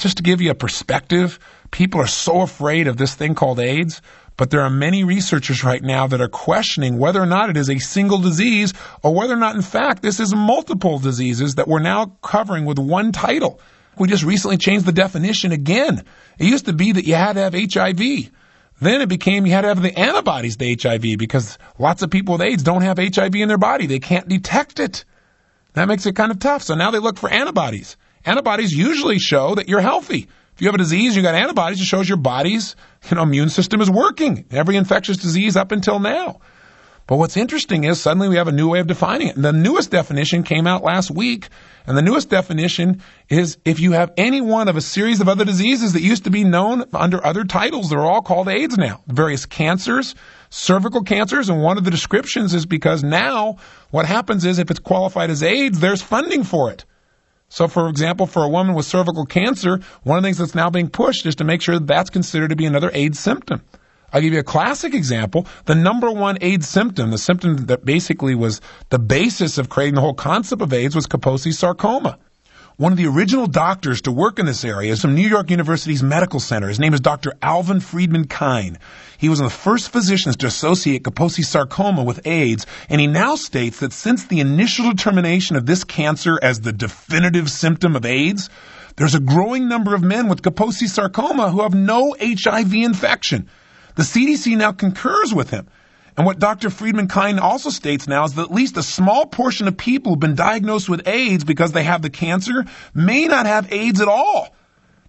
just to give you a perspective, people are so afraid of this thing called AIDS, but there are many researchers right now that are questioning whether or not it is a single disease or whether or not, in fact, this is multiple diseases that we're now covering with one title. We just recently changed the definition again. It used to be that you had to have HIV. Then it became you had to have the antibodies to HIV because lots of people with AIDS don't have HIV in their body. They can't detect it. That makes it kind of tough. So now they look for antibodies. Antibodies usually show that you're healthy. If you have a disease, you got antibodies, it shows your body's, immune system is working. Every infectious disease up until now. But what's interesting is suddenly we have a new way of defining it. And the newest definition came out last week. And the newest definition is if you have any one of a series of other diseases that used to be known under other titles, they're all called AIDS now. Various cancers, cervical cancers, and one of the descriptions is because now what happens is if it's qualified as AIDS, there's funding for it. So, for example, for a woman with cervical cancer, one of the things that's now being pushed is to make sure that that's considered to be another AIDS symptom. I'll give you a classic example. The number one AIDS symptom, the symptom that basically was the basis of creating the whole concept of AIDS, was Kaposi sarcoma. One of the original doctors to work in this area is from New York University's Medical Center. His name is Dr. Alvin Friedman Kine. He was one of the first physicians to associate Kaposi sarcoma with AIDS, and he now states that since the initial determination of this cancer as the definitive symptom of AIDS, there's a growing number of men with Kaposi sarcoma who have no HIV infection. The CDC now concurs with him. And what Dr. Friedman Kine also states now is that at least a small portion of people who've been diagnosed with AIDS because they have the cancer may not have AIDS at all.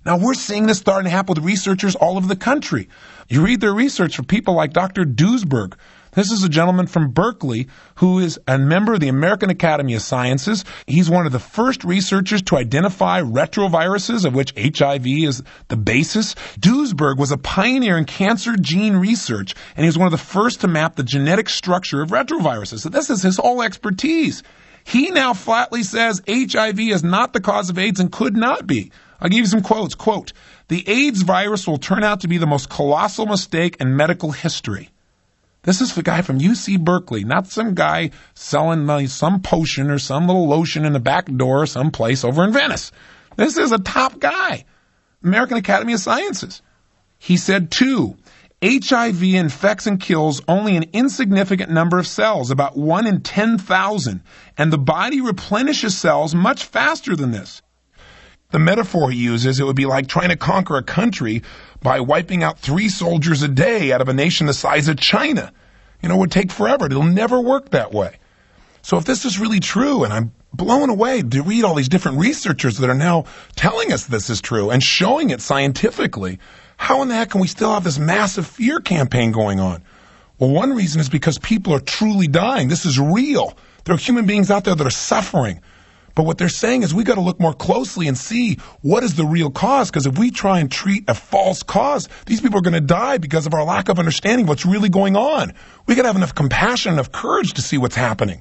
Now, we're seeing this starting to happen with researchers all over the country. You read their research for people like Dr. Duesberg. This is a gentleman from Berkeley who is a member of the American Academy of Sciences. He's one of the first researchers to identify retroviruses, of which HIV is the basis. Duesberg was a pioneer in cancer gene research, and he was one of the first to map the genetic structure of retroviruses. So this is his whole expertise. He now flatly says HIV is not the cause of AIDS and could not be. I'll give you some quotes. Quote, "The AIDS virus will turn out to be the most colossal mistake in medical history." This is the guy from UC Berkeley, not some guy selling some potion or some little lotion in the back door someplace over in Venice. This is a top guy, American Academy of Sciences. He said, too, HIV infects and kills only an insignificant number of cells, about 1 in 10,000, and the body replenishes cells much faster than this. The metaphor he uses, it would be like trying to conquer a country by wiping out 3 soldiers a day out of a nation the size of China. It would take forever. It'll never work that way. So if this is really true, and I'm blown away to read all these different researchers that are now telling us this is true and showing it scientifically, how in the heck can we still have this massive fear campaign going on? Well, one reason is because people are truly dying. This is real. There are human beings out there that are suffering. But what they're saying is we got to look more closely and see what is the real cause, because if we try and treat a false cause, these people are going to die because of our lack of understanding what's really going on. We got to have enough compassion, enough courage to see what's happening.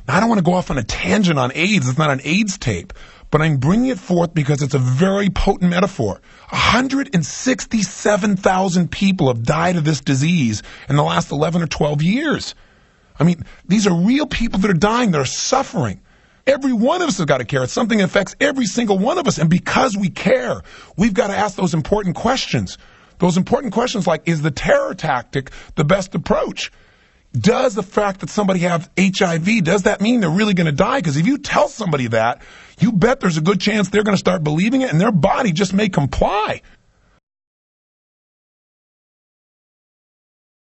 Now, I don't want to go off on a tangent on AIDS. It's not an AIDS tape, but I'm bringing it forth because it's a very potent metaphor. 167,000 people have died of this disease in the last 11 or 12 years. I mean, these are real people that are dying, that are suffering. Every one of us has got to care. It's something that affects every single one of us. And because we care, we've got to ask those important questions. Those important questions like, is the terror tactic the best approach? Does the fact that somebody has HIV, does that mean they're really going to die? Because if you tell somebody that, you bet there's a good chance they're going to start believing it and their body just may comply.